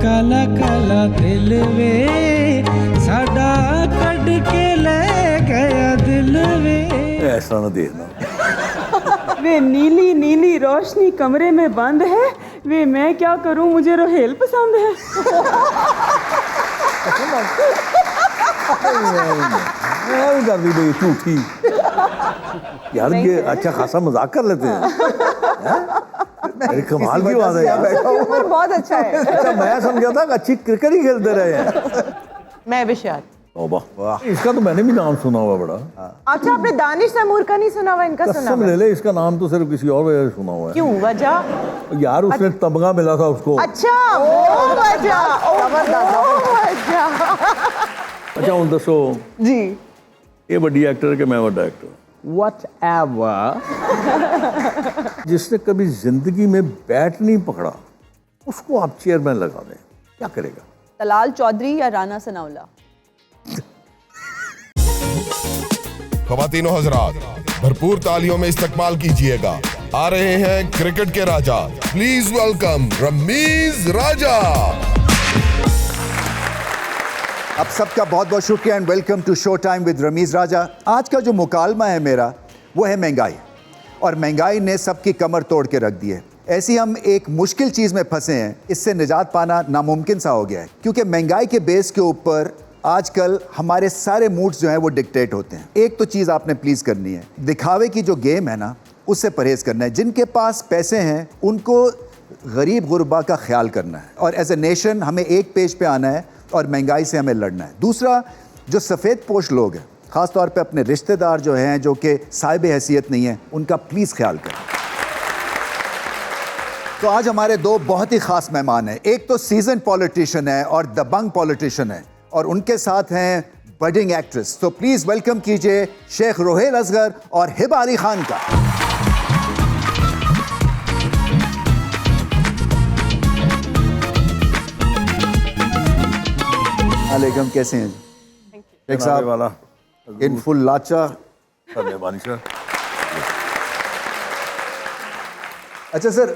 काला काला दिल वे साडा कट के ले गया दिल वे। ऐसा ना देखना। वे नीली नीली रोशनी कमरे में बंद है, वे मैं क्या करूं मुझे रोहेल पसंद है। कर दी भाई झूठी यार, ये अच्छा खासा मजाक कर लेते हैं। अरे कमाल की बात है यार, बहुत अच्छा है। अच्छा मैं समझा था कि अच्छी क्रिकेट ही खेलते रहे हैं। मैं विशाल। वाह, इसका तो मैंने भी नाम सुना हुआ बड़ा। अच्छा, आपने दानिश तैमूर का नहीं सुना हुआ, इनका सुना कसम हुआ? ले ले, इसका नाम तो सिर्फ किसी और वजह से सुना हुआ है। क्यों, वजह? यार उसने तमगा मिला था उसको। अच्छा वो वजह, वो वजह। अच्छा उन दसो जी, ये बड़ी एक्टर के मैं बड़ा एक्टर। Whatever जिसने कभी जिंदगी में बैट नहीं पकड़ा उसको आप चेयरमैन लगा दें, क्या करेगा? तलाल चौधरी या राना सनाउल्लाह? ख्वातीनो हजरात, भरपूर तालियों में इस्तकबाल कीजिएगा। आ रहे हैं क्रिकेट के राजा, प्लीज वेलकम रमीज राजा। आप सबका बहुत बहुत शुक्रिया and welcome to show time with Ramiz Raja. आज का जो मुकालमा है मेरा वो है महंगाई, और महंगाई ने सबकी कमर तोड़ के रख दी है। ऐसी हम एक मुश्किल चीज़ में फंसे हैं, इससे निजात पाना नामुमकिन सा हो गया है, क्योंकि महंगाई के बेस के ऊपर आजकल हमारे सारे मूड्स जो हैं वो डिक्टेट होते हैं। एक तो चीज़ आपने प्लीज़ करनी है, दिखावे की जो गेम है ना उससे परहेज़ करना है। जिनके पास पैसे हैं उनको गरीब गुरबा का ख्याल करना है, और एज ए नेशन हमें एक पेज पे आना है और महंगाई से हमें लड़ना है। दूसरा, जो सफ़ेद पोश लोग हैं, ख़ास तौर पे अपने रिश्तेदार जो हैं जो कि साहिब हैसियत नहीं हैं, उनका प्लीज़ ख्याल करें। तो आज हमारे दो बहुत ही ख़ास मेहमान हैं। एक तो सीजन पॉलिटिशियन है और दबंग पॉलिटिशियन है, और उनके साथ हैं बडिंग एक्ट्रेस। तो प्लीज़ वेलकम कीजिए शेख रोहेल असगर और हिबा अली खान का। अलैकुम, कैसे हैं शेख साहब? वाला इन फुल लाचा। मेहरबानी सर। अच्छा सर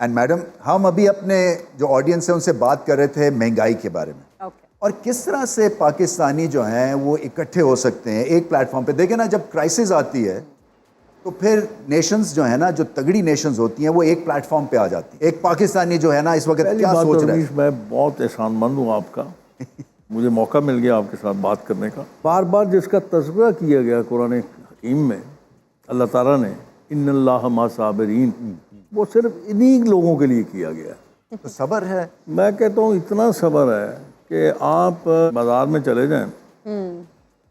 एंड मैडम, हम अभी अपने जो ऑडियंस है उनसे बात कर रहे थे महंगाई के बारे में, और किस तरह से पाकिस्तानी जो हैं वो इकट्ठे हो सकते हैं एक प्लेटफॉर्म पे। देखें ना, जब क्राइसिस आती है तो फिर नेशंस जो है ना, जो तगड़ी नेशंस होती हैं, वो एक प्लेटफॉर्म पे आ जाती है। एक पाकिस्तानी जो है ना इस वक्त क्या सोच रहा है? मैं बहुत एहसानमंद हूँ आपका, मुझे मौका मिल गया आपके साथ बात करने का। बार बार जिसका तज़किरा किया गया कुरान हकीम में, अल्लाह ताला ने इन्नल्लाह मा साबिरीन, वो सिर्फ इन्हीं लोगों के लिए किया गया। तो सब्र है। मैं कहता हूँ इतना सब्र है कि आप बाजार में चले जाएं,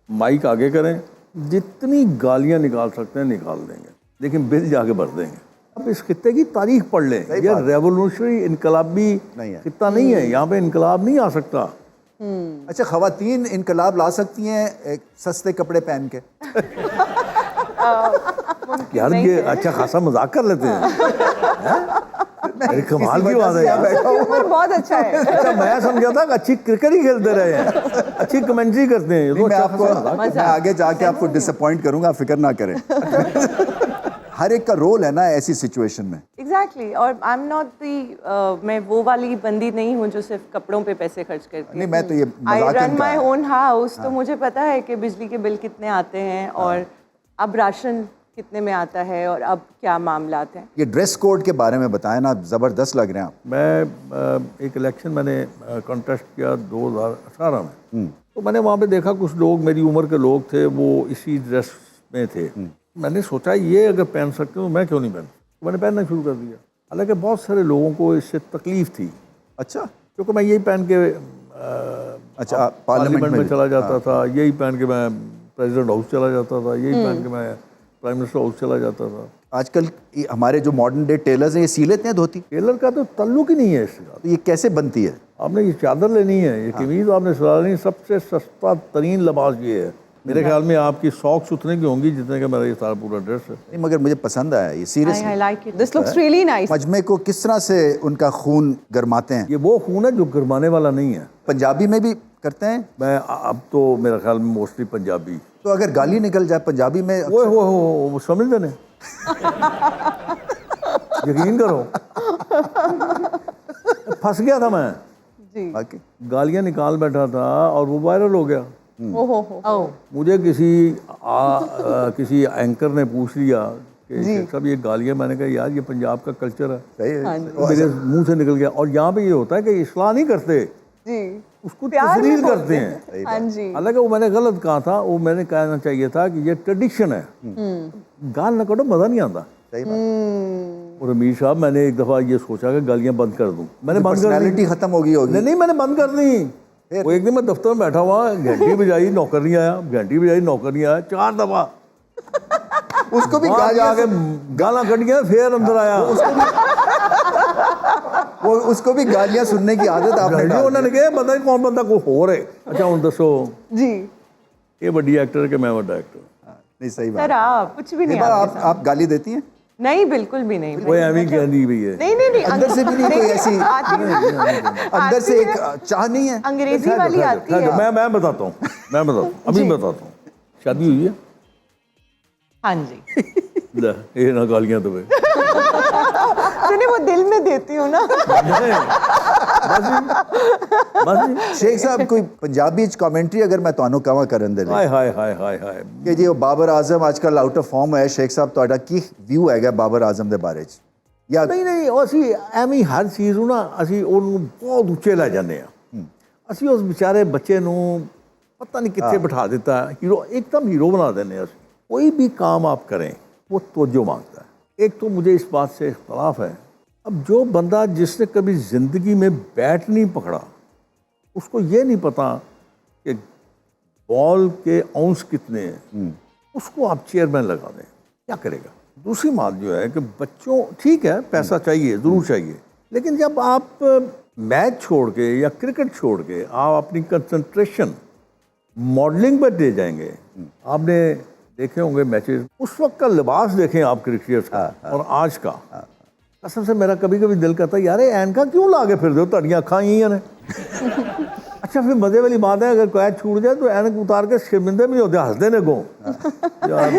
माइक आगे करें, जितनी गालियाँ निकाल सकते हैं निकाल देंगे, लेकिन बिल जाके भर देंगे। आप इस खित्ते की तारीख पढ़ लें, ये रेवोल्यूशनरी इनकलाबी खित्ता नहीं है, यहाँ पे इनकलाब नहीं आ सकता। अच्छा, ख़वातीन इनकलाब ला सकती हैं एक सस्ते कपड़े पहन के? यार ये अच्छा खासा मजाक कर लेते हैं। अरे कमाल की बात है यार, बहुत अच्छा है। अच्छा मैं समझा था कि अच्छी क्रिकेट ही खेलते रहे हैं, अच्छी कमेंट्री करते हैं। मैं आगे जाके आपको डिसअपॉइंट करूंगा, फिक्र ना करें। हर एक का रोल है ना ऐसी सिचुएशन में। एग्जैक्टली, और आई एम नॉट दी, मैं वो वाली बंदी नहीं हूँ जो सिर्फ कपड़ों पे पैसे खर्च करती है। नहीं, मैं तो ये आई मजाकन रन का माई है। ओन हाउस, तो मुझे पता है कि बिजली के बिल कितने आते हैं, और अब राशन कितने में आता है, और अब क्या मामलात हैं। ये ड्रेस कोड के बारे में बताएं ना, ज़बरदस्त लग रहे हैं आप। मैं एक इलेक्शन मैंने कॉन्टेस्ट किया 2018 में, तो मैंने वहाँ पे देखा कुछ लोग मेरी उम्र के लोग थे, वो इसी ड्रेस में थे। मैंने सोचा ये अगर पहन सकते हो मैं क्यों नहीं पहन, तो मैंने पहनना शुरू कर दिया। हालांकि बहुत सारे लोगों को इससे तकलीफ थी। अच्छा, क्योंकि मैं यही पहन के अच्छा पार्लियामेंट में चला जाता था, यही पहन के मैं प्रेसिडेंट हाउस चला जाता था, यही पहन के मैं प्राइम मिनिस्टर हाउस चला जाता था। आजकल हमारे जो मॉडर्न डे टेलर्स हैं ये सी लेते हैं धोती? टेलर का तो तल्लुक ही नहीं है इसके साथ। तो ये कैसे बनती है? आपने ये चादर लेनी है, ये कमीज आपने सिलानी, सबसे सस्ता तरीन लिबास ये है। मेरे ख्याल में आपकी सॉक्स उतने की होंगी जितने का मेरा ये सारा पूरा ड्रेस है। नहीं, मगर मुझे पसंद आया ये, seriously. I like it. This looks really nice. मजमे को किस तरह से उनका खून गरमाते हैं? ये वो खून है जो गरमाने वाला नहीं है। पंजाबी में भी करते हैं? मैं अब तो मेरे ख्याल में मोस्टली पंजाबी। तो अगर गाली निकल जाए पंजाबी में? वो समझ देने यकीन करो फंस गया था मैं। बाकी गालियां निकाल बैठा था और वो वायरल हो गया। ओहो मुझे किसी एंकर ने पूछ लिया कि शेख साहब ये गालियां, मैंने कहा यार ये पंजाब का कल्चर है। सही है। मेरे मुंह से निकल गया। और यहाँ पे ये होता है कि इस्लाह नहीं करते, जी उसको तस्लील करते हैं। हाँ जी हालांकि वो मैंने गलत कहा था, वो मैंने कहना चाहिए था कि ये ट्रेडिशन है, गाल न करो मज़ा नहीं आता। सही बात। और अमीर साहब मैंने एक दफ़ा ये सोचा कि गालियाँ बंद कर दूँ, मैंने बंद कर दी। पर्सनैलिटी खत्म होगी नहीं मैंने बंद कर दी। वो एक दिन मैं दफ्तर में बैठा हुआ, घंटी बजाई नौकर नहीं आया, घंटी बजाई नौकर नहीं आया, 4 दफ़ा उसको भी वहाँ जाके गाला कट गया, फिर अंदर आया। उसको भी गालियां सुनने की आदत आपने डाल दी। उन्होंने कहा पता नहीं कौन बंदा कोई हो रहे। अच्छा हूँ दसो जी ये बड़ी एक्टर कि मैं बड़ा एक्टर? नहीं सही सर बात। आप कुछ भी नहीं हिबा, आपके साथ। आप गाली देती हैं? नहीं बिल्कुल भी नहीं। कोई एमी कह दी भैया नहीं अंदर से भी नहीं कोई ऐसी आती अंदर से एक चाह नहीं है? अंग्रेजी वाली आती है। मैं बताता हूँ अभी बताता हूँ। शादी हुई है? हाँ जी। ले, ये ना गालियां तो सुनिए वो दिल में देती हूँ ना। बस शेख साहब कोई पंजाबी कमेंट्री अगर मैं ਤੁਹਾਨੂੰ ਕਹਾਂ ਕਰਨ ਦੇ ਲਈ हाय हाय हाय हाय हाय ਕਿ ਜੀ ਉਹ ਬਾਬਰ ਆਜ਼ਮ ਅੱਜਕੱਲ ਆਊਟ ਆਫ ਫਾਰਮ ਹੈ, ਸ਼ੇਖ ਸਾਹਿਬ ਤੁਹਾਡਾ ਕੀ ਵਿਊ ਹੈਗਾ ਬਾਬਰ ਆਜ਼ਮ ਦੇ ਬਾਰੇ ਚ? ਜਾਂ ਨਹੀਂ ਅਸੀਂ ਐਵੇਂ ਹੀ ਹਰ ਚੀਜ਼ ਨੂੰ ਨਾ ਅਸੀਂ ਉਹਨੂੰ ਬਹੁਤ ਉੱਚੇ ਲੈ ਜਾਂਦੇ ਆ। ਅਸੀਂ ਉਸ ਵਿਚਾਰੇ ਬੱਚੇ ਨੂੰ ਪਤਾ ਨਹੀਂ ਕਿੱਥੇ ਬਿਠਾ ਦਿੱਤਾ, हीरो एकदम हीरो बना देने हैं। कोई भी काम आप करें वो तवज्जो मांगता है। एक तो मुझे इस बात से इख्तलाफ है, अब जो बंदा जिसने कभी ज़िंदगी में बैट नहीं पकड़ा उसको ये नहीं पता कि बॉल के औंस कितने हैं, उसको आप चेयरमैन लगा दें, क्या करेगा? दूसरी बात जो है कि बच्चों ठीक है पैसा चाहिए, ज़रूर चाहिए, लेकिन जब आप मैच छोड़ के या क्रिकेट छोड़ के आप अपनी कंसंट्रेशन मॉडलिंग पर दे जाएंगे। आपने देखे होंगे मैचेस, उस वक्त का लिबास देखें आप क्रिकेटर्स का और आज का। कसम से मेरा कभी कभी दिल करता है यार एनका क्यों ला के फिर दो, तड़ियाँ खाई हैं। अच्छा फिर मजे वाली बात है अगर कैच छूट जाए तो एनक उतार के शर्मिंदे भी होते, हंसते ने को यार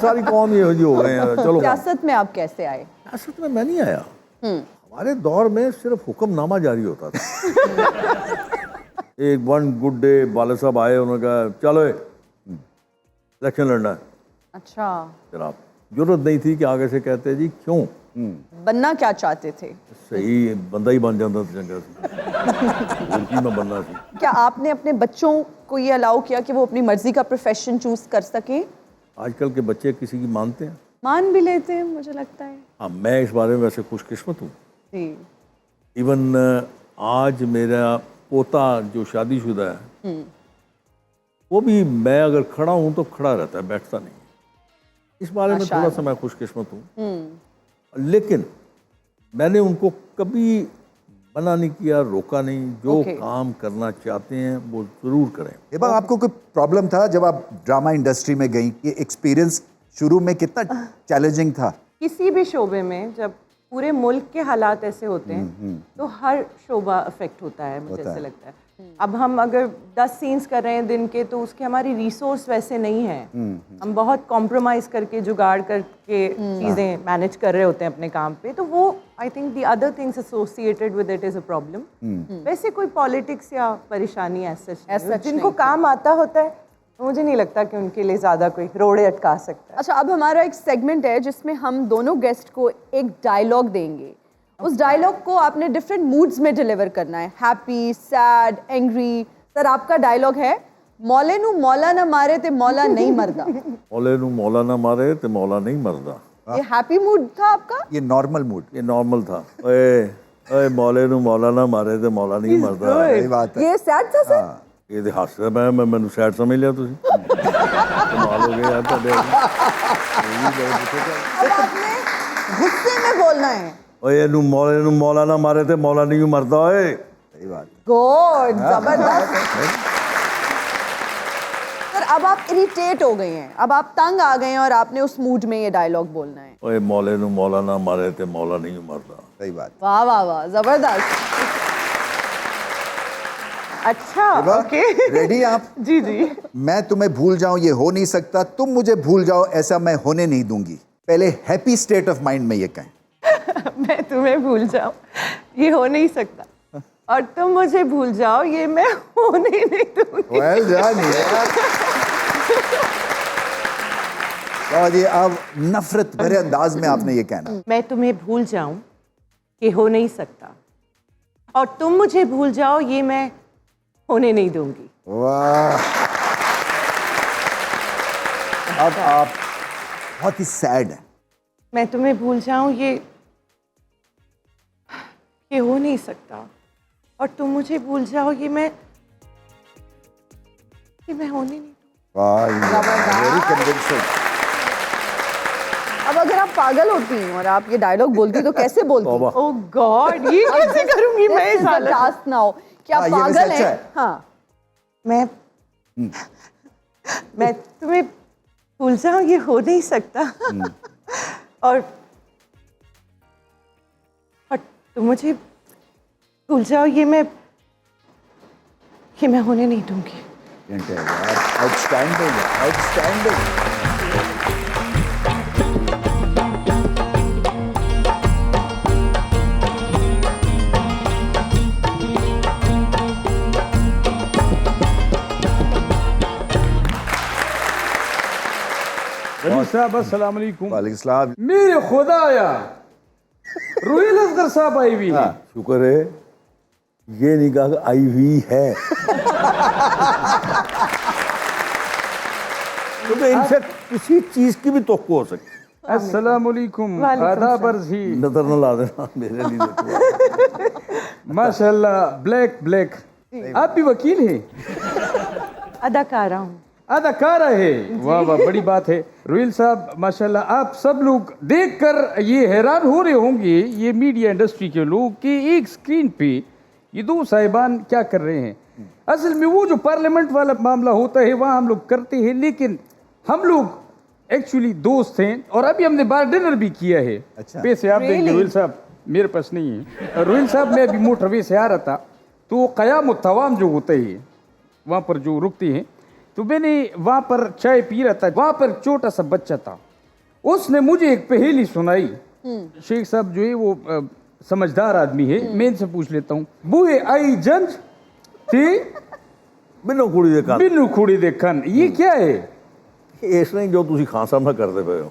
सारी कौम ये हो गए हैं। चलो सियासत में आप कैसे आए? सियासत में मैं नहीं आया, हमारे दौर में सिर्फ हुक्मनामा जारी होता था। एक वन गुड डे वाले साहब आए, उन्होंने कहा चलो इलेक्शन लड़ना है। अच्छा जनाब जरूरत नहीं थी कि आगे से कहते जी क्यों, बनना क्या चाहते थे? सही बंदा ही बन जाता था चंगा से, उनकी मैं बनना थी। क्या आपने अपने बच्चों को ये अलाउ किया कि वो अपनी मर्जी का प्रोफेशन चूज कर सकें? आजकल के बच्चे किसी की मानते हैं? मान भी लेते हैं मुझे लगता है। हाँ मैं इस बारे में वैसे खुशकिस्मत हूँ। जी इवन आज मेरा पोता जो शादीशुदा है वो भी मैं अगर खड़ा हूँ तो खड़ा रहता है, बैठता नहीं। इस बारे में थोड़ा सा मैं खुशकिस्मत हूँ। लेकिन मैंने उनको कभी मना नहीं किया, रोका नहीं। जो काम करना चाहते हैं वो ज़रूर करें। हिबा आपको कोई प्रॉब्लम था जब आप ड्रामा इंडस्ट्री में गई? ये एक्सपीरियंस शुरू में कितना चैलेंजिंग था? किसी भी शोबे में जब पूरे मुल्क के हालात ऐसे होते हैं तो हर शोबा अफेक्ट होता है, मुझे ऐसे लगता है। अब हम अगर 10 सीन्स कर रहे हैं दिन के तो उसके हमारी रिसोर्स वैसे नहीं है। हम बहुत कॉम्प्रोमाइज़ करके जुगाड़ करके चीज़ें मैनेज कर रहे होते हैं अपने काम पे, तो वो I think the other things associated with it is a problem. वैसे कोई पॉलिटिक्स या परेशानी ऐसा जिनको काम आता होता है मुझे नहीं लगता कि उनके लिए ज़्यादा कोई रोड़े अटका सकता है। अच्छा अब हमारा एक सेगमेंट है जिसमें हम दोनों गेस्ट को एक डायलॉग देंगे। उस डायलॉग को आपने डिफरेंट मूड्स में डिलीवर करना है, हैप्पी, सैड, एंग्री। सर आपका डायलॉग है मौले नू मौला ना मारे ते मौला नहीं मरदा। मौले नू मौला ना मारे ते मौला नहीं मरदा। ये हैप्पी मूड था आपका? ये नॉर्मल मूड? ये नॉर्मल था। ओए मौले नू मौला ना मारे ते मौला नहीं मरदा। सही बात है। ये सैड था सर? ये तो हस रहा मैं मैंने सैड समझ लिया तुसी। कमाल हो गया यार तुहाडे। अब आपने गुस्से में बोलना है। ओए नू मौला ना मारे ते मौला नहीं मरदा। ओए सही बात है। गुड, जबरदस्त। सर अब आप इरिटेट हो गए हैं, अब आप तंग आ गए हैं और आपने उस मूड में ये डायलॉग बोलना है। ओए मौले नू मौला ना मारे ते मौला नहीं मरदा। सही बात। वाह वाह वाह, जबरदस्त। अच्छा ओके रेडी आप? जी जी। मैं तुम्हें भूल जाऊं ये हो नहीं सकता, तुम मुझे भूल जाओ ऐसा मैं होने नहीं दूंगी। पहले हैप्पी स्टेट ऑफ माइंड में ये कहें। मैं तुम्हें भूल जाऊं ये हो नहीं सकता, और तुम मुझे भूल जाओ ये मैं होने नहीं दूंगी। वेल डन यार। और ये अब नफरत भरे अंदाज में आपने ये कहना। मैं तुम्हें भूल जाऊं ये हो नहीं सकता, और तुम मुझे भूल जाओ ये मैं होने नहीं दूंगी। वाह। अब आप बहुत ही सैड हैं। मैं तुम्हें भूल जाऊं ये हो नहीं सकता, और तुम मुझे भूल जाओ ये मैं होने नहीं दूंगी। वाह, वेरी कन्विंसिंग। अब अगर आप पागल होती और आप ये डायलॉग बोलती तो कैसे बोलती? ओह गॉड, ये कैसे करूंगी मैं इस हालत में? टास्क ना हो कि आप हाँ, ये वैसे पागल अच्छा हैं। है। हाँ, मैं तुम्हें भूल जाऊं ये हो नहीं सकता, और तुम मुझे भूल जाओ ये मैं होने नहीं दूंगी। Outstanding, outstanding. रमीज साहब अस्सलाम वालेकुम। वालेकुम सलाम। मेरे खुदाया रुहिल असगर साहब आई हुई है। शुक्र है ये निगाह आई हुई है। तो इनसे किसी चीज की भी तोक्को हो सकती है। अस्सलाम वालेकुम। आदाब अर्ज़ ही। नजर न ला देना मेरे लिए देखो। माशाल्लाह, ब्लैक ब्लैक। आप भी वकील हैं? अदाकारा हूँ। अदाकारा है, वाह वाह, बड़ी बात है। रुहिल साहब माशाल्लाह, आप सब लोग देखकर ये हैरान हो रहे होंगे, ये मीडिया इंडस्ट्री के लोग, कि एक स्क्रीन पे ये दो साहिबान क्या कर रहे हैं। असल में वो जो पार्लियामेंट वाला मामला होता है वहाँ हम लोग करते हैं, लेकिन हम लोग एक्चुअली दोस्त हैं और अभी हमने बाहर डिनर भी किया है। अच्छा। पैसे आप देंगे रुहिल साहब, मेरे पास नहीं है। रुहिल साहब, मैं अभी मोटरवे से आ रहा था तो क़याम तवाम जो होता है वहाँ पर जो रुकते हैं, तो मैंने वहाँ पर चाय पी रहा था, वहाँ पर छोटा सा बच्चा था, उसने मुझे एक पहेली सुनाई। शेख साहब जो है वो समझदार आदमी है, मैं इनसे पूछ लेता हूँ। बूहे आई जंज थी बिन्नू कुड़ी दे कान बिन्नू खुड़ी देखन, ये क्या है? इस नहीं जो तुसी खान साहब ना करते पे हो।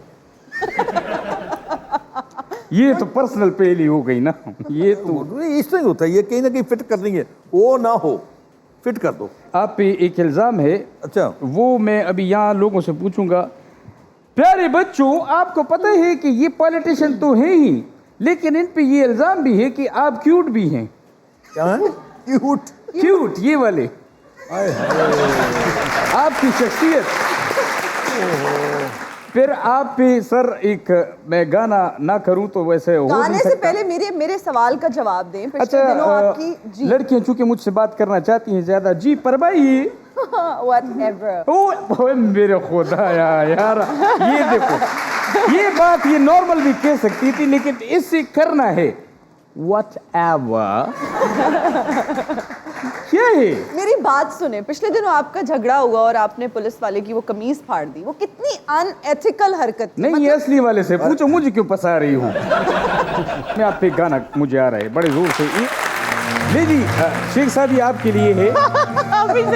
ये तो पर्सनल पहेली हो गई ना, ये तो इस नहीं होता, ये कहीं ना कहीं फिट करनी है, वो ना हो फिट कर दो। आप पे एक इल्ज़ाम है। अच्छा, वो मैं अभी यहाँ लोगों से पूछूंगा। प्यारे बच्चों, आपको पता है कि ये पॉलिटिशियन तो हैं ही, लेकिन इन पे ये इल्ज़ाम भी है कि आप क्यूट भी हैं। क्या है? क्यूट। क्यूट ये वाले आपकी शख्सियत। फिर आप पे सर एक मैं गाना ना करूं तो वैसे हो गाने नहीं से सकता। पहले मेरे सवाल का जवाब दें। पिछले अच्छा, दिनों आपकी जी लड़कियां चूंकि मुझसे बात करना चाहती हैं ज्यादा, जी पर भाई व्हाटएवर। ओ मेरे खुदा यार, ये देखो, ये बात ये नॉर्मल भी कह सकती थी, लेकिन इससे करना है व्हाटएवर। क्या है? मेरी बात सुने, पिछले दिनों आपका झगड़ा हुआ और आपने पुलिस वाले की वो कमीज फाड़ दी, वो कितनी अनएथिकल हरकत थी। नहीं, ये असली वाले से पूछो, मुझे क्यों फंसा रही हूँ? मैं आप पे गाना मुझे आ रहा है बड़े जोर से। नहीं जी, शेख साहब ये आपके लिए है।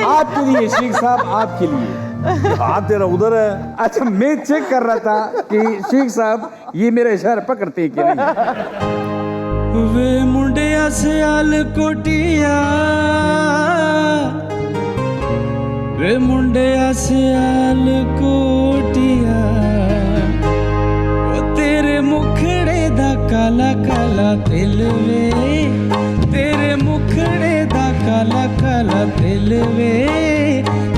आपके लिए शेख साहब, आपके लिए। हाथ तेरा उधर है। अच्छा, मैं चेक कर रहा था कि शेख साहब ये मेरा इशारा पकड़ते हैं कि नहीं। वे मुंडिया सियाल कोटिया, वे मुंडिया सियाल कोटिया, ओ तेरे मुखड़े दा काला काला दिल वे, तेरे मुखड़े दा काला काला दिल वे,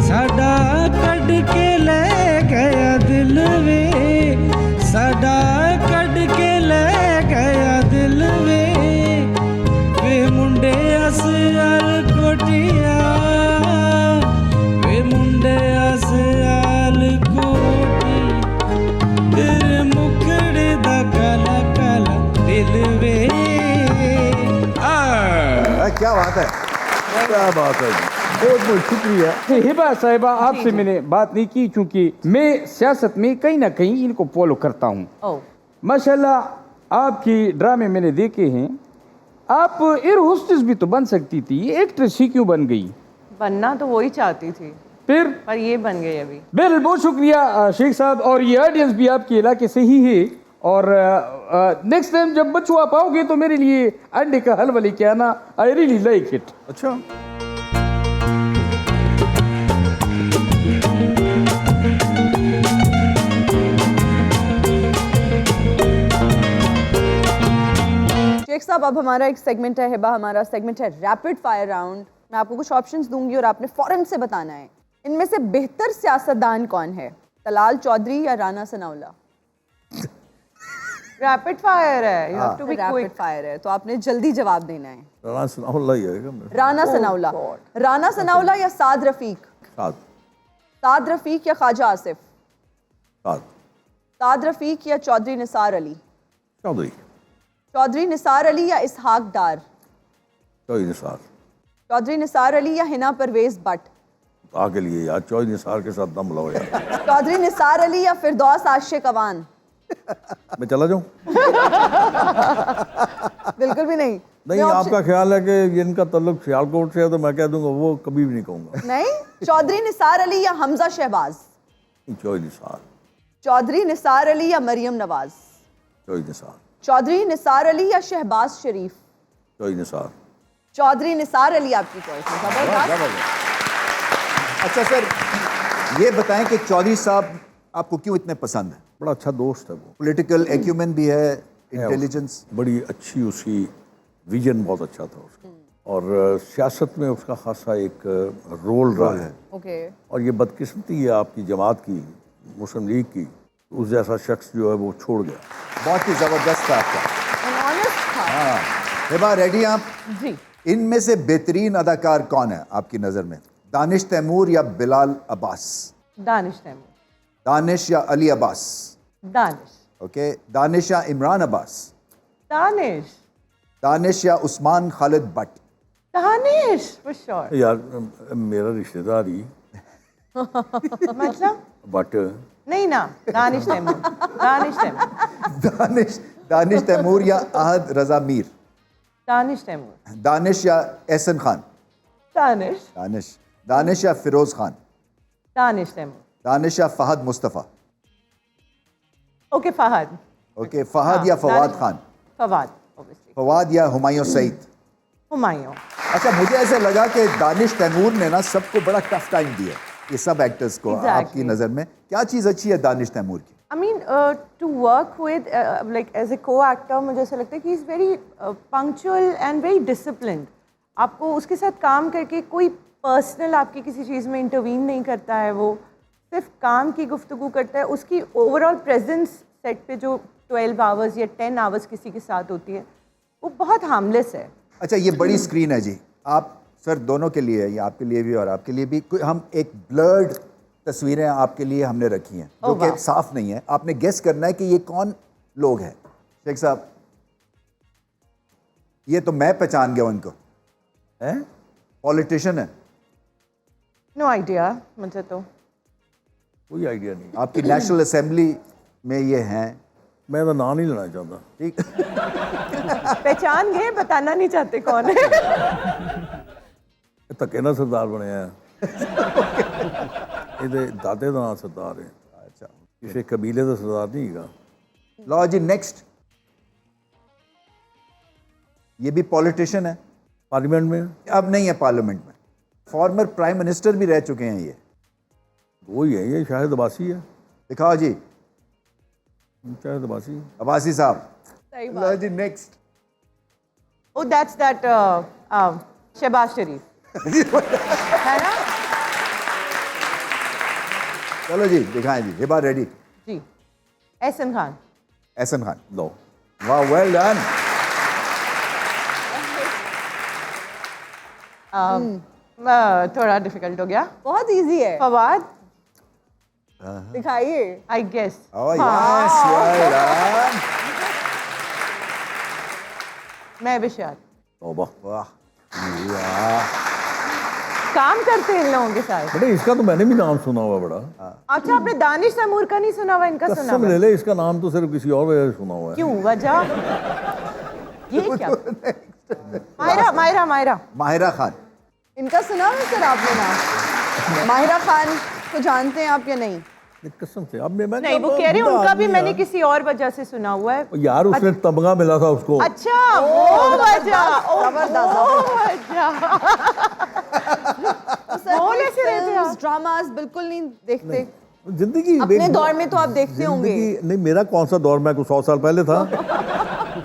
साडा कड के ले गया दिल वे, साडा कड के ले गया दिल वे, वे मुंडे सियाल कोटिया, वे मुंडे सियाल कोटी, तेरे मुखड़े दा काला काला दिल वे। क्या बात है, क्या बात है, बहुत बहुत शुक्रिया। हिबा साहिबा, आपसे मैंने बात नहीं की क्योंकि मैं सियासत में कहीं ना कहीं इनको फॉलो करता हूँ। माशाल्लाह आपकी ड्रामे मैंने देखे हैं, आप एयर होस्टेस भी तो बन सकती थी, एक्ट्रेस ही क्यों बन गई? बनना तो वही चाहती थी, फिर पर ये बन गई अभी। बिल, बहुत शुक्रिया शेख साहब, और ये ऑडियंस भी आपके इलाके से ही है। और नेक्स्ट टाइम जब बच्चों आप आओगे तो मेरे लिए अंडे का हलवा लेके आना, आई रियली लाइक इट। अच्छा, शेख साहब, अब हमारा एक सेगमेंट है, हिबा, हमारा सेगमेंट है रैपिड फायर राउंड। मैं आपको कुछ ऑप्शंस दूंगी और आपने फौरन से बताना है इनमें से बेहतर सियासतदान कौन है, तलाल चौधरी या राना सनाउल्लाह? रैपिड फायर है, you have to be rapid quick. Fire है तो आपने जल्दी जवाब देना है। राना सनाउल्लाह ही आएगा मेरे राना सनाउल्लाह, राना सनाउल्लाह या साद रफीक? साथ। साद रफीक या ख्वाजा आसिफ? साथ। साद रफीक या चौधरी निसार अली? चौधरी। चौधरी निसार अली या इसहाक डार? चौधरी निसार। चौधरी निसार अली या हिना परवेज बट? आगे लिए यार, चौधरी निसार के साथ दम लो यार। चौधरी निसार अली या फिरदौस आशिक अवान? मैं चला जाऊं? बिल्कुल भी नहीं। नहीं, मैं आपका ख्याल है कि इनका ताल्लुक सियालकोट से है तो मैं कह दूंगा वो कभी भी नहीं कहूंगा। नहीं, चौधरी निसार अली या हमजा शहबाज? चौधरी निसार। चौधरी निसार अली या मरियम नवाज? चौधरी निसार। चौधरी निसार अली या शहबाज शरीफ? चौधरी निसार। चौधरी निसार अली आपकी चॉइस है। जबरदस्त। अच्छा सर, ये बताएं कि चौधरी साहब आपको क्यों इतने पसंद है? बड़ा अच्छा दोस्त है वो, पॉलिटिकल एक्यूमेन भी है, इंटेलिजेंस। बड़ी अच्छी उसकी विजन बहुत अच्छा था उसका, और सियासत में उसका खासा एक रोल रहा है। ओके। और ये बदकिस्मती है आपकी जमात की, मुस्लिम लीग की, उस जैसा शख्स जो है वो छोड़ गया। बहुत ही जबरदस्त था आपका। ऑनेस्ट था। हाँ, हिबा रेडी आप? जी। इनमें से बेहतरीन अदाकार कौन है आपकी नजर में? दानिश तैमूर या बिलाल अब्बास? दानिश तैमूर। दानिश या अली अब्बास? दानिश। ओके, दानिश या इमरान अब्बास? दानिश। दानिश या Usman Khalid but? Danish for sure. यार मेरा रिश्तेदार ही मतलब बट नहीं ना, दानिश तैमूर। दानिश तैमूर। दानिश दानिश तैमूर या अहद रजा मीर? दानिश तैमूर। दानिश या एहसन खान? दानिश। दानिश। दानिश या फिरोज खान? दानिश तैमूर। दानिश या फहद मुस्तफ़ा? ओके, फहद। ओके, फहद या फवाद खान? फवाद ऑब्वियसली। फवाद या हुमायूं सईद? हुमायूं। अच्छा, मुझे ऐसा लगा कि दानिश तैमूर ने ना सबको बड़ा टफ टाइम दिया, ये सब एक्टर्स को। Exactly. आपकी नज़र में क्या चीज़ अच्छी है दानिश तैमूर की? I mean, to work with, like as a co-actor, मुझे ऐसा लगता है कि he is very punctual and very disciplined. आपको उसके साथ काम करके कोई पर्सनल आपकी किसी चीज़ में इंटरवीन नहीं करता है, वो सिर्फ काम की गुफ्तगू करता है। उसकी ओवरऑल प्रेजेंस सेट पे जो 12 आवर्स या 10 आवर्स किसी के साथ होती है, वो बहुत हार्मलेस है। अच्छा, ये बड़ी स्क्रीन है जी, आप सर दोनों के लिए, ये आपके लिए भी और आपके लिए भी, हम एक ब्लर्ड तस्वीरें आपके लिए हमने रखी हैं जो कि साफ नहीं है। आपने गेस करना है कि ये कौन लोग हैं। शेख साहब, ये तो मैं पहचान गया उनको, हैं? पॉलिटिशियन है। नो आइडिया, मुझे तो कोई आइडिया नहीं। आपकी नेशनल असेंबली में ये हैं। मैं तो नाम नहीं लेना चाहता। ठीक। पहचान गए, बताना नहीं चाहते कौन है। धक्के ना सरदार बने हैं। ਇਹਦੇ ਦਾਦੇ ਦਾ ਨਾਮ ਸਰਦਾਰ ਹੈ। अच्छा, ਕਿਸੇ ਕਬੀਲੇ ਦਾ ਸਰਦਾਰ ਨਹੀਂ ਹੈਗਾ। लो जी, नेक्स्ट। ये भी पॉलिटिशियन है, पार्लियामेंट में अब नहीं है पार्लियामेंट में, फॉर्मर प्राइम मिनिस्टर भी रह चुके हैं ये। वही है, ये शायद अब्बासी है। दिखाओ जी, शायद अब्बासी। अब्बासी साहब। सही लो बात। जी, next. Oh, that's that Shahbaz Sharif है ना? चलो जी, दिखाएं जी। हिबा रेडी? जी। एहसन खान। एहसन खान। लो, वाह, वेल डन। थोड़ा डिफिकल्ट हो गया। बहुत इजी है। फवाद, दिखाइए। I guess. Oh yes, well done. मैं विशाल। तौबा। वाह, वाह। काम करते हैं इन लोगों के साथ। बेटे इसका तो मैंने भी नाम सुना हुआ बड़ा। अच्छा, आपने दानिश तैमूर का नहीं सुना हुआ, इनका सुना कसम हुआ? ले ले, इसका नाम तो सिर्फ किसी और वजह से सुना हुआ है। क्यों, वजह? ये क्या? मायरा मायरा मायरा माहिरा खान। इनका सुना है सर आपने नाम? माहिरा खान को जानते हैं आप या नहीं? कसम से अब मैं नहीं, वो कह रहे हैं उनका भी मैंने किसी और वजह से सुना हुआ है। यार उसने तमगा मिला था उसको। अच्छा, वो वजह, फिल्म्स ड्रामास बिल्कुल नहीं देखते? जिंदगी अपने दौर में तो आप देखते होंगे। नहीं, मेरा कौन सा दौर, मैं कुछ 100 साल पहले था।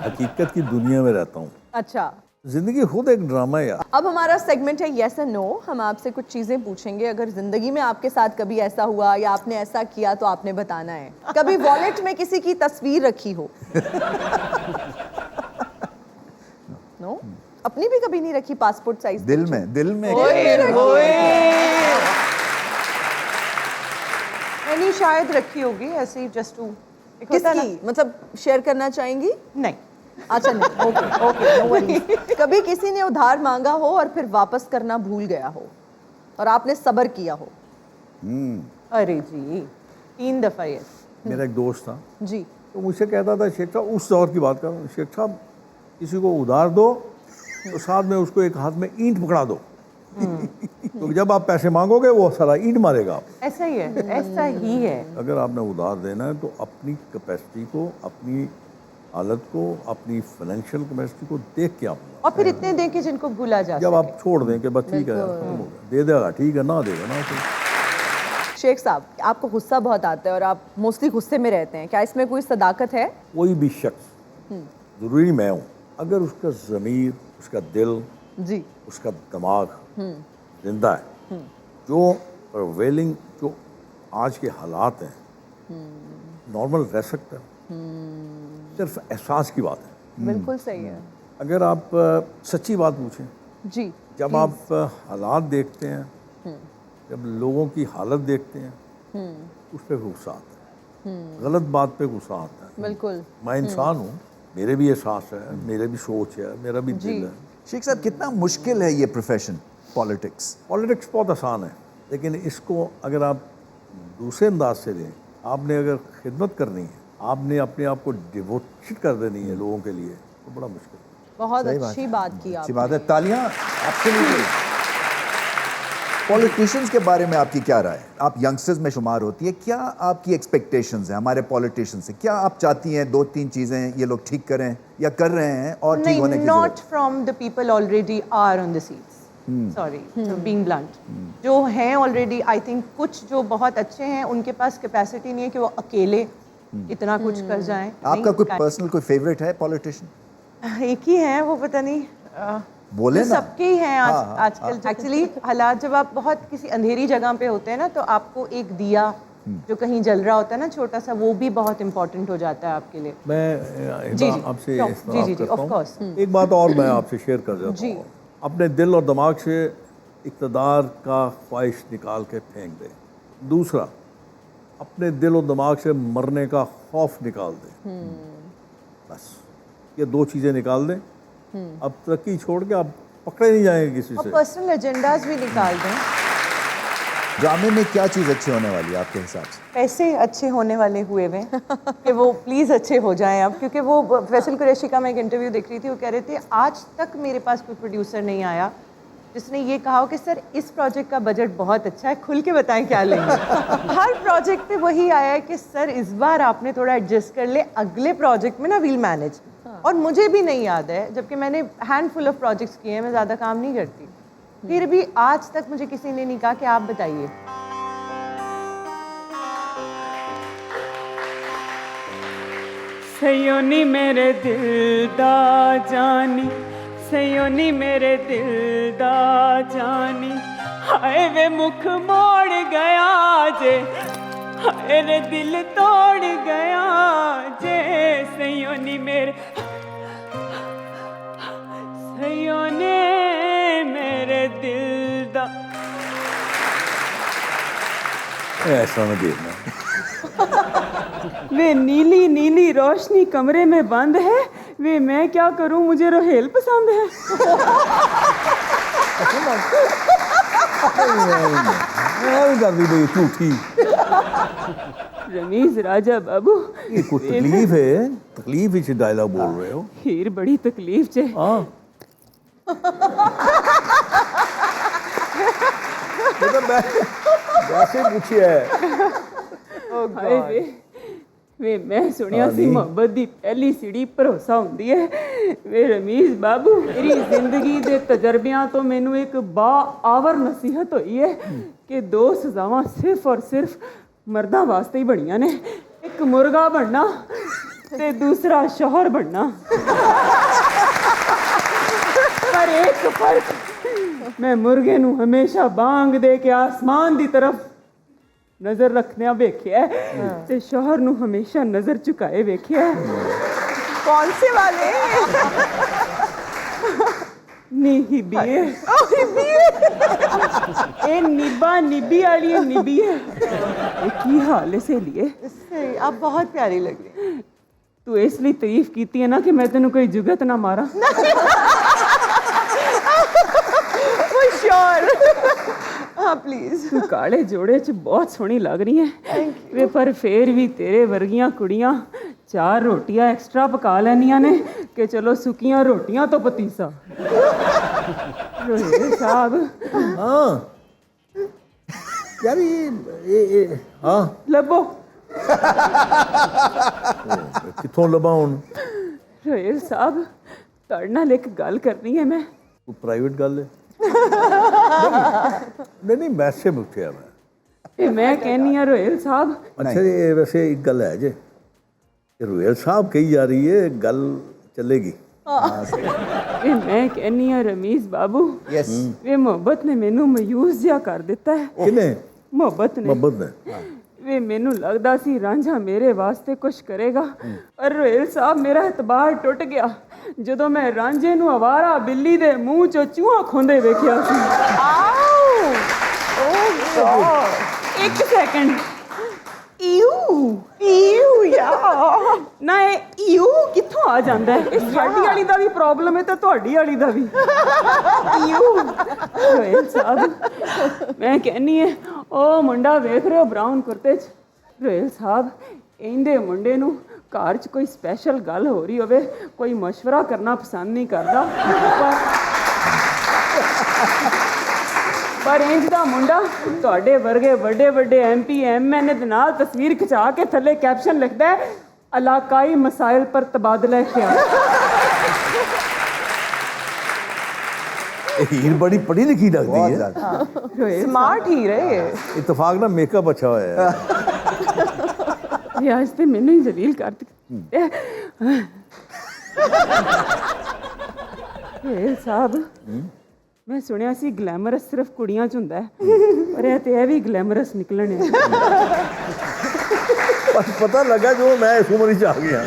हकीकत की दुनिया में रहता हूँ। अच्छा, जिंदगी खुद एक ड्रामा है यार। अब हमारा सेगमेंट है यस एंड नो। हम आपसे कुछ चीजें पूछेंगे, अगर जिंदगी में आपके साथ कभी ऐसा हुआ या आपने ऐसा किया तो आपने बताना है। कभी वॉलेट में किसी की तस्वीर रखी हो? नो? अपनी भी कभी नहीं रखी पासपोर्ट साइज? दिल में मैंने शायद रखी होगी ऐसे ही जस्ट टू। किसकी? मतलब शेयर करना चाहेंगी? नहीं। अच्छा नहीं, ओके ओके, नो वरीज। कभी किसी ने उधार मांगा हो और फिर वापस करना भूल गया हो और आपने सब्र किया हो? अरे जी, 3 दफा ये। मेरा एक दोस्त था, जी। तो मुझसे कहता था, शेख साहब, उस दौर की बात कर रहा हूँ, शेख साहब किसी को उधार दो तो साथ में उसको एक हाथ में ईंट पकड़ा दो। तो जब आप पैसे मांगोगे वो सारा ईंट मारेगा। ऐसा ही है, ऐसा ही है। अगर आपने उधार देना है तो अपनी कैपेसिटी को, अपनी हालत को, अपनी फाइनेंशियल कैपेसिटी को देख के आप, और फिर इतने दें कि जिनको भूला जा जब सके। आप छोड़ दें कि बस ठीक है खत्म हो गया, दे देगा ठीक है, ना देगा ना। तो शेख साहब, आपको गुस्सा बहुत आता है और आप मोस्टली गुस्से में रहते हैं, क्या इसमें कोई सदाकत है? कोई भी शख्स, जरूरी मैं हूँ, अगर उसका ज़मीर, उसका दिल, जी, उसका दिमाग जिंदा है, जो प्रिवेलिंग, जो आज के हालात हैं, नॉर्मल रह सकता है। सिर्फ एहसास की बात है। बिल्कुल सही है। अगर आप सच्ची बात पूछें, जी, जब आप हालात देखते हैं, जब लोगों की हालत देखते हैं, उस पर गुस्सा आता है, गलत बात पे गुस्सा आता है। बिल्कुल। मैं इंसान हूँ, मेरे भी एहसास है, मेरे भी सोच है, मेरा भी दिल है। शेख साहब, कितना मुश्किल है ये प्रोफेशन पॉलिटिक्स? पॉलिटिक्स बहुत आसान है, लेकिन इसको अगर आप दूसरे अंदाज से लें, आपने अगर खिदमत करनी है, आपने अपने आप को डिवोटेड कर देनी है लोगों के लिए, तो बड़ा मुश्किल है। बहुत अच्छी बात की अच्छी आपने। बात है, तालियां। एब्सोल्युटली। पॉलिटिशियंस के बारे में आपकी क्या राय है? आप यंगस्टर्स में शुमार होती है, क्या आपकी एक्सपेक्टेशंस हैं हमारे पॉलिटिशियंस से? क्या आप चाहती हैं 2-3 चीजें ये लोग ठीक करें या कर रहे हैं और ठीक होने की नॉट जरूरत? From the people already are on the seats, sorry being blunt, जो हैं ऑलरेडी, आई थिंक कुछ जो बहुत अच्छे हैं उनके पास कैपेसिटी नहीं है कि वो अकेले इतना कुछ कर जाएं। आपका कोई पर्सनल कोई फेवरेट है पॉलिटिशियन? एक ही है, वो पता नहीं, बोले जो ना। सबके ही हैं आजकल। एक्चुअली हालात जब आप बहुत किसी अंधेरी जगह पे होते हैं ना, तो आपको एक दिया जो कहीं जल रहा होता है ना छोटा सा, वो भी बहुत इंपॉर्टेंट हो जाता है आपके लिए। मैं जी, आपसे sure, इस्तेमाल जी, करता of हूँ। course। एक बात और मैं आपसे शेयर कर देता जी। हूँ, अपने दिल और दिमाग से इक़्तिदार का ख्वाहिश निकाल के फेंक दें। दूसरा, अपने दिल और दिमाग से मरने का खौफ निकाल दें। बस ये 2 चीज़ें निकाल दें, अब तरक्की छोड़ के आप पकड़े नहीं जाएंगे किसी और से। पर्सनल एजेंडाज भी निकाल दें। ड्रामे में क्या चीज अच्छी होने वाली है आपके हिसाब से? पैसे अच्छे होने वाले हुए हुए कि वो प्लीज़ अच्छे हो जाएं अब, क्योंकि वो फैसल कुरैशी का मैं एक इंटरव्यू देख रही थी, वो कह रहे थे आज तक मेरे पास कोई प्रोड्यूसर नहीं आया जिसने ये कहा हो कि सर इस प्रोजेक्ट का बजट बहुत अच्छा है, खुल के बताएं क्या लेंगे। हर प्रोजेक्ट पे वही आया है कि सर इस बार आपने थोड़ा एडजस्ट कर ले, अगले प्रोजेक्ट में ना वील मैनेज। और मुझे भी नहीं याद है, जबकि मैंने हैंडफुल ऑफ प्रोजेक्ट्स किए हैं, मैं ज़्यादा काम नहीं करती, फिर भी आज तक मुझे किसी ने नहीं कहा कि आप बताइए। सयोनी मेरे दिल दा जानी, सयोनी मेरे दिल दा जानी, हाय वे मुख मोड़ गया जे, हाय रे दिल तोड़ गया जे, सयोनी मेरे, सयोने मेरे दिल दा। ऐसा ना देखना। वे नीली नीली रोशनी कमरे में बंद है, वे मैं क्या करूं, मुझे रोहेल पसंद है। कर दी भाई झूठी। रमीज राजा बाबू, ये कोई तकलीफ है? तकलीफ ही से डायलॉग बोल रहे हो? हीर बड़ी तकलीफ चे। हाँ, मतलब मैं वैसे पूछिए है ਹਾਏ ਵੇ ਮੈਂ ਸੁਣਿਆ ਸੀ ਮੁਹੱਬਤ ਦੀ ਪਹਿਲੀ ਸੀੜੀ ਭਰੋਸਾ ਹੁੰਦੀ ਹੈ। ਵੇ ਰਮੀਜ਼ ਬਾਬੂ, ਮੇਰੀ ਜ਼ਿੰਦਗੀ ਦੇ ਤਜਰਬਿਆਂ ਤੋਂ ਮੈਨੂੰ ਇੱਕ ਬਾਆਵਰ ਨਸੀਹਤ ਹੋਈ ਹੈ ਕਿ ਦੋ ਸਜ਼ਾਵਾਂ ਸਿਰਫ ਔਰ ਸਿਰਫ ਮਰਦਾਂ ਵਾਸਤੇ ਹੀ ਬਣੀਆਂ ਨੇ, ਇੱਕ ਮੁਰਗਾ ਬਣਨਾ ਤੇ ਦੂਸਰਾ ਸ਼ੋਹਰ ਬਣਨਾ। ਪਰ ਇੱਕ ਫਰਕ, ਮੈਂ ਮੁਰਗੇ ਨੂੰ ਹਮੇਸ਼ਾ ਬਾਂਗ ਦੇ ਕੇ ਆਸਮਾਨ ਦੀ ਤਰਫ ਨਜ਼ਰ ਰੱਖਦਿਆਂ ਵੇਖਿਆ ਤੇ ਸ਼ੋਹਰ ਨੂੰ ਹਮੇਸ਼ਾ ਨਜ਼ਰ ਝੁਕਾਏ ਵੇਖਿਆ। कौन से वाले? ਨਿਬੀਏ ਇਹ ਨਿੱਬਾ ਨਿੱਬੀ ਵਾਲੀ ਹੈ, ਨਿੱਬੀ ਹੈ। ਇਹ ਕੀ ਹਾਲ ਹੈ ਸਹੇਲੀਏ? इससे आप बहुत प्यारी लग रही हैं। ਤੂੰ ਇਸ ਲਈ ਤਾਰੀਫ ਕੀਤੀ ਹੈ ਨਾ ਕਿ ਮੈਂ ਤੈਨੂੰ ਕੋਈ ਜੁਗਤ ਨਾ ਮਾਰਾਂ। For sure। हाँ प्लीज। ਤੂੰ ਕਾਲੇ ਜੋੜੇ 'ਚ ਬਹੁਤ ਸੋਹਣੀ ਲੱਗ ਰਹੀ ਹੈ ਵੇ, ਪਰ ਫੇਰ ਵੀ ਤੇਰੇ ਵਰਗੀਆਂ ਕੁੜੀਆਂ 4 ਰੋਟੀਆਂ ਐਕਸਟਰਾ ਪਕਾ ਲੈਣੀਆਂ ਨੇ ਕਿ ਚਲੋ ਸੁੱਕੀਆਂ ਰੋਟੀਆਂ ਤੋਂ ਪਤੀਸਾ। ਰੋਹਿਤ ਸਾਹਿਬ हाँ यार ये हाँ ਲੱਭੋ। कितों लभा हुण? ਰੋਹਿਤ ਸਾਹਿਬ ਤੁਹਾਡੇ ਨਾਲ ਇੱਕ ਗੱਲ ਕਰਨੀ ਹੈ ਮੈਂ। कोई प्राइवेट गल है? नहीं वैसे पूछिया मैं। ਇਹ ਮੈਂ ਕਹਿੰਨੀ ਆ ਰੋਹਿਤ ਸਾਹਿਬ, अच्छा ये वैसे एक गल है जे रोयल साहब कही जा रही है, गल चलेगी। ਇਹ ਮੈਂ ਕਹਿੰਨੀ ਆ ਰਮੀਜ਼ ਬਾਬੂ, यस ਇਹ ਮੁਹੱਬਤ ਨੇ ਮੈਨੂੰ ਮਾਯੂਸ ਜਿਹਾ ਕਰ ਦਿੱਤਾ ਹੈ। किने? ਮੁਹੱਬਤ ਨੇ मोहब्बत ने? ਵੇ ਮੈਨੂੰ ਲੱਗਦਾ ਸੀ ਰਾਂਝਾ ਮੇਰੇ ਵਾਸਤੇ ਕੁਝ ਕਰੇਗਾ, ਪਰ ਰੋਹਿਲ ਸਾਹਿਬ ਮੇਰਾ ਇਤਬਾਰ ਟੁੱਟ ਗਿਆ ਜਦੋਂ ਮੈਂ ਰਾਂਝੇ ਨੂੰ ਅਵਾਰਾ ਬਿੱਲੀ ਦੇ ਮੂੰਹ ਚੋਂ ਚੂਹਾ ਖੋਂਦੇ ਵੇਖਿਆ ਸੀ। ਇੱਕ ਸੈਕਿੰਡ, ਨਾ ਇਹ ਕਿੱਥੋਂ ਆ ਜਾਂਦਾ ਹੈ? ਇਹ ਸਾਡੀ ਵਾਲੀ ਦਾ ਵੀ ਪ੍ਰੋਬਲਮ ਹੈ ਤੇ ਤੁਹਾਡੀ ਵਾਲੀ ਦਾ ਵੀ। ਰੋਹਿਲ ਸਾਹਿਬ ਮੈਂ ਕਹਿੰਨੀ ਹੈ ਉਹ ਮੁੰਡਾ ਵੇਖ ਰਹੇ ਹੋ ਬਰਾਊਨ ਕੁਰਤੇ 'ਚ, ਰੋਹਿਲ ਸਾਹਿਬ ਇਹਦੇ ਮੁੰਡੇ ਨੂੰ ਘਰ 'ਚ ਕੋਈ ਸਪੈਸ਼ਲ ਗੱਲ ਹੋ ਰਹੀ ਹੋਵੇ, ਕੋਈ ਮਸ਼ਵਰਾ ਕਰਨਾ ਪਸੰਦ ਨਹੀਂ ਕਰਦਾ, ਪਰ ਇੰਜ ਦਾ ਮੁੰਡਾ ਤੁਹਾਡੇ ਵਰਗੇ ਵੱਡੇ ਵੱਡੇ MP MN ਦੇ ਨਾਲ ਤਸਵੀਰ ਖਿਚਾ ਕੇ ਥੱਲੇ ਕੈਪਸ਼ਨ ਲਿਖਦਾ ਹੈ ਇਲਾਕਾਈ ਮਸਾਇਲ ਪਰ ਤਬਾਦਲਾ ख्याल। हीर बड़ी पढ़ी लिखी लगती बहुत है। ज़्यादा स्मार्ट ही रहे। इतफाक ना मेकअप अच्छा हुआ है। ਇਹ ਅੱਜ ਤੇ ਮੈਨੂੰ ਹੀ ਜਲੀਲ ਕਰ ਦਿੱਤਾ। ਇਹ ਸਾਹਿਬ ਮੈਂ ਸੁਣਿਆ ਸੀ ਗਲੈਮਰਸ ਸਿਰਫ ਕੁੜੀਆਂ 'ਚ ਹੁੰਦਾ ਹੈ, ਪਰ ਇਹ ਵੀ ਗਲੈਮਰਸ ਨਿਕਲਣ ਹੈ। बस पता लगा जो मैं इस उम्र च आ गया।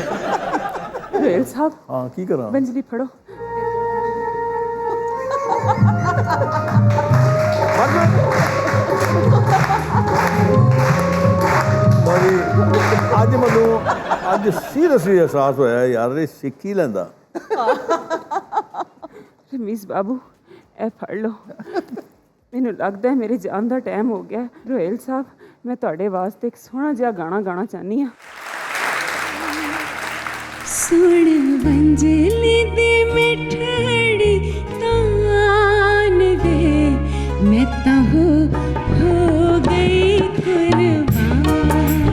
ਰੋਹਿਲ ਸਾਹਿਬ हाँ की करा? ਬੰਜਲੀ फड़ो। बड़ी अज मैनू अज सीरियसली एहसास होया यार ये सिख ही लैंदा। ਰਮੀਜ਼ ਬਾਬੂ ਇਹ ਫੜ ਲਓ, ਮੈਨੂੰ ਲੱਗਦਾ ਹੈ ਮੇਰੇ ਜਾਣ ਦਾ ਟਾਈਮ ਹੋ ਗਿਆ। ਰੋਹਿਲ ਸਾਹਿਬ ਮੈਂ ਤੁਹਾਡੇ ਵਾਸਤੇ ਇੱਕ ਸੋਹਣਾ ਜਿਹਾ ਗਾਣਾ ਗਾਣਾ ਚਾਹਨੀ ਹਾਂ। ਸੁਣ ਬੰਜਲੀ ਦੀ ਮਿਠੜੀ ਤਾਨ ਵੇ, ਮੈਂ ਤਾਂ ਹੋ ਗਈ ਕੁਰਬਾਨ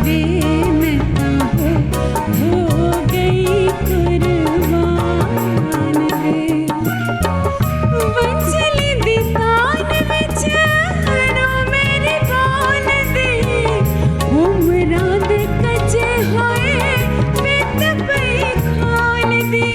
ਵੇ, ਮੈਂ ਤਾਂ ਹੋ ਗਈ ਕੁਰਬਾਨ ਵੇ। ਬੰਜਲੀ ਦੀ ਤਾਨ ਵਿੱਚ ਰੋ ਮੇਰੀ ਬਾਨ ਦੀ, ਉਮਰਾਂ ਦੇ ਕੱਚੇ ਹੋਏ ਬਿੱਤ ਪਈ ਖਾਣ ਦੀ।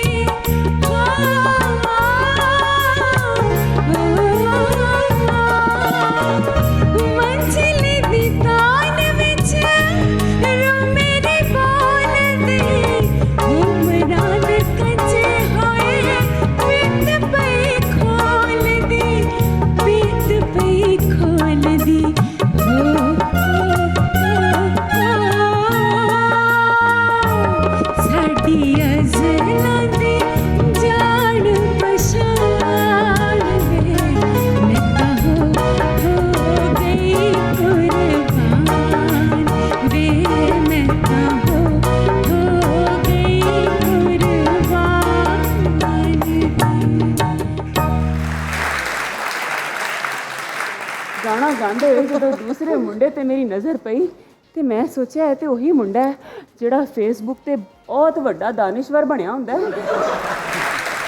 ਗਾਣਾ ਗਾਉਂਦੇ ਹੋਏ ਜਦੋਂ ਦੂਸਰੇ ਮੁੰਡੇ ਤੇ ਮੇਰੀ ਨਜ਼ਰ ਪਈ ਤੇ ਮੈਂ ਸੋਚਿਆ ਇਹ ਤੇ ਉਹੀ ਮੁੰਡਾ ਹੈ ਜਿਹੜਾ ਫੇਸਬੁੱਕ ਤੇ ਬਹੁਤ ਵੱਡਾ ਦਾਨਿਸ਼ਵਰ ਬਣਿਆ ਹੁੰਦਾ ਹੈ।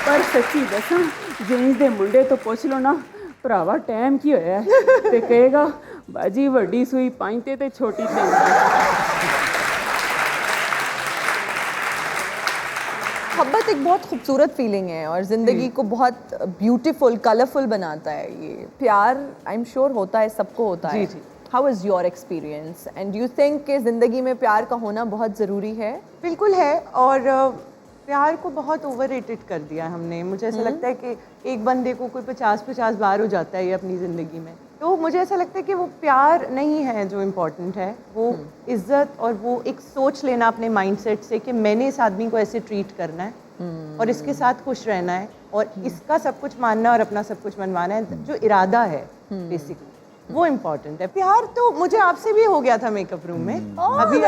ਪਰ ਸੱਚੀ ਦੱਸਾਂ ਜੇਂਜ ਦੇ ਮੁੰਡੇ ਤੋਂ ਪੁੱਛ ਲਓ ਨਾ ਭਰਾਵਾ ਟਾਈਮ ਕੀ ਹੋਇਆ ਹੈ, ਤੇ ਕਹੇਗਾ ਬਾਜੀ ਵੱਡੀ ਸੂਈ 5 ਤੇ ਛੋਟੀ 3। मोहब्बत एक बहुत खूबसूरत फीलिंग है और ज़िंदगी को बहुत ब्यूटीफुल कलरफुल बनाता है। ये प्यार आई एम श्योर होता है, सबको होता है। How is your experience and do you think कि ज़िंदगी में प्यार का होना बहुत ज़रूरी है? बिल्कुल है। और प्यार को बहुत ओवररेटेड कर दिया हमने। मुझे ऐसा लगता है कि एक बंदे को कोई 50-50 बार हो जाता है ये अपनी ज़िंदगी में। तो मुझे ऐसा लगता है कि वो प्यार नहीं है जो इम्पोर्टेंट है, वो इज्जत और वो एक सोच लेना अपने माइंडसेट से कि मैंने इस आदमी को ऐसे ट्रीट करना है और इसके साथ खुश रहना है और इसका सब कुछ मानना और अपना सब कुछ मनवाना है। जो इरादा है बेसिकली वो इम्पोर्टेंट है। प्यार तो मुझे आपसे भी हो गया था मेकअप रूम में अभी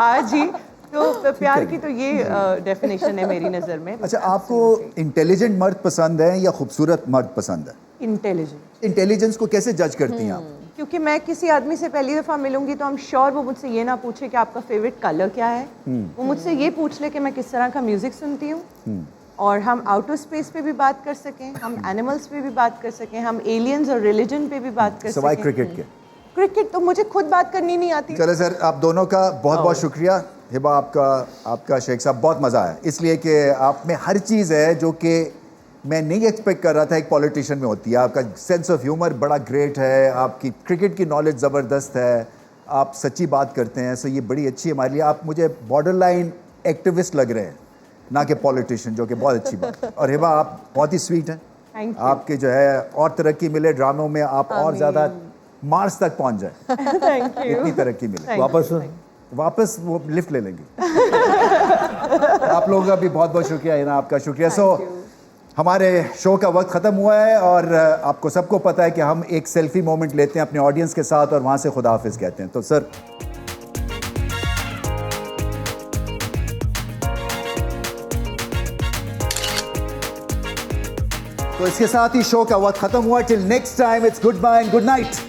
आज ही। तो प्यार की तो ये डेफिनेशन है मेरी नज़र में। अच्छा, आपको इंटेलिजेंट मर्द पसंद है या खूबसूरत मर्द पसंद है? इंटेलिजेंट। इंटेलिजेंस को कैसे जज करती हैं आप? क्योंकि मैं किसी आदमी से पहली दफ़ा मिलूंगी तो हम श्योर वो मुझसे ये ना पूछे कि आपका फेवरेट कलर क्या है, वो मुझसे ये पूछ ले कि मैं किस तरह का म्यूज़िक सुनती हूँ। और हम आउटर स्पेस पे भी बात कर सकें, हम एनिमल्स पे भी बात कर सकें, हम एलियंस और रिलीजन पे भी बात कर सवाई सकें। क्रिकेट के? क्रिकेट तो मुझे खुद बात करनी नहीं आती। चलो सर, आप दोनों का बहुत बहुत शुक्रिया। हिबा, आपका शेख साहब बहुत मज़ा आया, इसलिए कि आप में हर चीज़ है जो कि मैं नहीं एक्सपेक्ट कर रहा था एक पॉलिटिशियन में होती है। आपका सेंस ऑफ ह्यूमर बड़ा ग्रेट है, आपकी क्रिकेट की नॉलेज ज़बरदस्त है, आप सच्ची बात करते हैं, सो ये बड़ी अच्छी है हमारे लिए। आप मुझे बॉर्डर लाइन एक्टिविस्ट लग रहे हैं, ना कि पॉलिटिशियन, जो कि बहुत अच्छी बात है। और हिबा, आप बहुत ही स्वीट हैं। Thank you. आपके जो है और तरक्की मिले ड्रामों में, आप और ज़्यादा मार्स तक पहुंच जाए। Thank you. इतनी तरक्की मिले। वापस वो लिफ्ट ले लेंगे। आप लोगों का भी बहुत बहुत शुक्रिया, हिना, आपका शुक्रिया। सो हमारे शो का वक्त ख़त्म हुआ है और आपको सबको पता है कि हम एक सेल्फी मोमेंट लेते हैं अपने ऑडियंस के साथ और वहाँ से खुदा हाफिज़ कहते हैं। तो सर, तो इसके साथ ही शो का वक्त ख़त्म हुआ। Till next time, it's goodbye and good night.